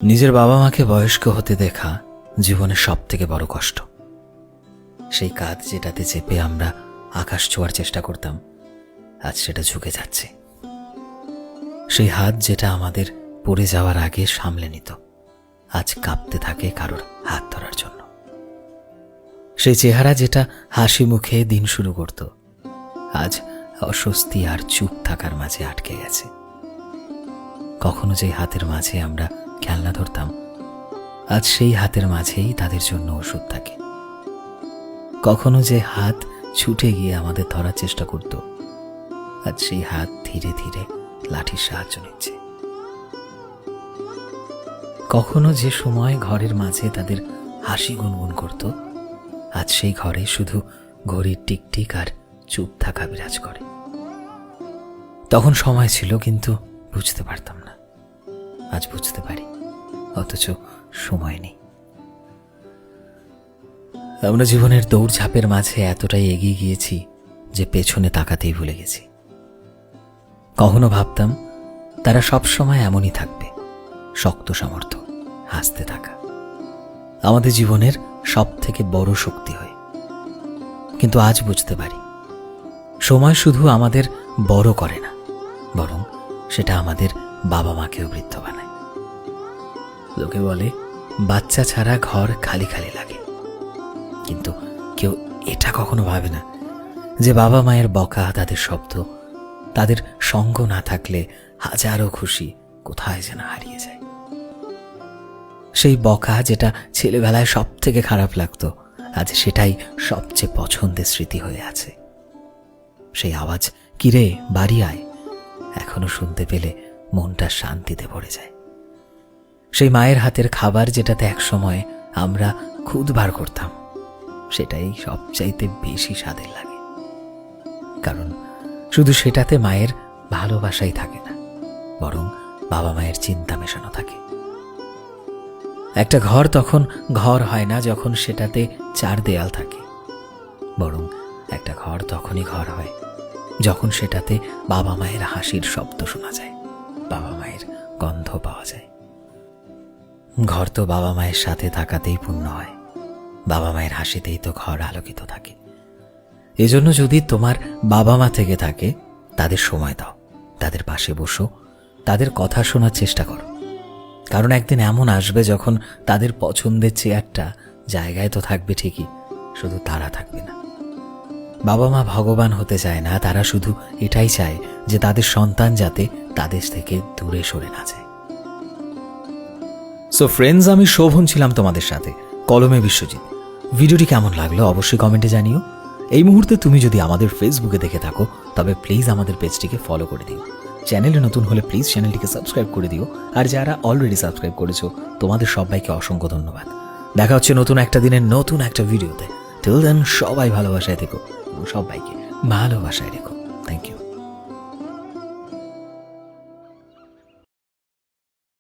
নিজের বাবা মাকে বয়স্ক হতে দেখা জীবনের সব থেকে বড় কষ্ট। সেই কাঁধ যেটাতে চেপে আমরা আকাশ ছোঁয়ার চেষ্টা করতাম, আজ সেটা ঝুঁকে যাচ্ছে। সেই হাত যেটা আমাদের পড়ে যাওয়ার আগে সামলে নিত, আজ কাঁপতে থাকে কারোর হাত ধরার জন্য। সেই চেহারা যেটা হাসি মুখে দিন শুরু করত, আজ অস্বস্তি আর চুপ থাকার মাঝে আটকে গেছে। কখনো যে হাতের মাঝে আমরা খেলনা ধরতাম, আজ সেই হাতের মাঝেই তাদের জন্য ওষুধ থাকে। কখনো যে হাত ছুটে গিয়ে আমাদের ধরার চেষ্টা করত, আজ সেই হাত ধীরে ধীরে লাঠির সাহায্য নিচ্ছে। কখনো যে সময় ঘরের মাঝে তাদের হাসি গুনগুন করত, আজ সেই ঘরে শুধু ঘড়ির টিকটিক আর চুপ থাকা বিরাজ করে। তখন সময় ছিল, কিন্তু বুঝতে পারতাম না। আজ বুঝতে পারি, অথচ সময় নেই। আমরা জীবনের দৌড়ঝাঁপের মাঝে এতটাই এগিয়ে গিয়েছি যে পেছনে তাকাতেই ভুলে গেছি। কখনো ভাবতাম তারা সব সময় এমনই থাকবে, শক্ত সামর্থ্য, হাসতে থাকা, আমাদের জীবনের সব থেকে বড় শক্তি হয়। কিন্তু আজ বুঝতে পারি, সময় শুধু আমাদের বড় করে না, বরং সেটা আমাদের বাবা মাকেও বৃদ্ধ বানায়। লোকে বলে বাচ্চা ছাড়া ঘর খালি খালি লাগে, কিন্তু কেউ এটা কখনো ভাবে না যে বাবা মায়ের বকা, তাদের শব্দ, তাদের সঙ্গ না থাকলে হাজারো খুশি কোথায় যেন হারিয়ে যায়। সেই বকা যেটা ছেলেবেলায় সব থেকে খারাপ লাগতো, আজ সেটাই সবচেয়ে পছন্দের স্মৃতি হয়ে আছে। সেই আওয়াজ, কিরে বাড়ি আয়, এখনো শুনতে পেলে মনটা শান্তিতে ভরে যায়। সেই মায়ের হাতের খাবার যেটাতে একসময় আমরা খুদ বার করতাম, সেটাই সবচাইতে বেশি স্বাদের লাগে। কারণ শুধু সেটাতে মায়ের ভালোবাসাই থাকে না, বরং বাবা মায়ের চিন্তা মেশানো থাকে। একটা ঘর তখন ঘর হয় না যখন সেটাতে চার দেয়াল থাকে, বরং একটা ঘর তখনই ঘর হয় যখন সেটাতে বাবা মায়ের হাসির শব্দ শোনা যায়, বাবা মায়ের গন্ধ পাওয়া যায়। ঘর তো বাবা মায়ের সাথে থাকাতেই পূর্ণ হয়, বাবা মায়ের হাসিতেই তো ঘর আলোকিত থাকে। এজন্য যদি তোমার বাবা মা থেকে থাকে, তাদের সময় দাও, তাদের পাশে বসো, তাদের কথা শোনার চেষ্টা করো। কারণ একদিন এমন আসবে যখন তাদের পছন্দের চেয়ারটা জায়গায় তো থাকবে ঠিকই, শুধু তারা থাকবে না। বাবা মা ভগবান হতে চায় না, তারা শুধু এটাই চায় যে তাদের সন্তান যাতে তাদের থেকে দূরে সরে না যায়। সো ফ্রেন্ডস, আমি শোভন ছিলাম তোমাদের সাথে, কলমে বিশ্বজিৎ। ভিডিওটি কেমন লাগলো অবশ্যই কমেন্টে জানিও। এই মুহূর্তে তুমি যদি আমাদের ফেসবুকে দেখে থাকো, তবে প্লিজ আমাদের পেজটিকে ফলো করে দিও। চ্যানেলে নতুন হলে প্লিজ চ্যানেলটিকে সাবস্ক্রাইব করে দিও। আর যারা অলরেডি সাবস্ক্রাইব করেছো, তোমাদের সবাইকে অসংখ্য ধন্যবাদ। দেখা হচ্ছে নতুন একটা দিনের নতুন একটা ভিডিওতে। টিল দেন সবাই ভালোবাসায় থেকো এবং সবাইকে ভালোবাসায় রেখো। Thank you.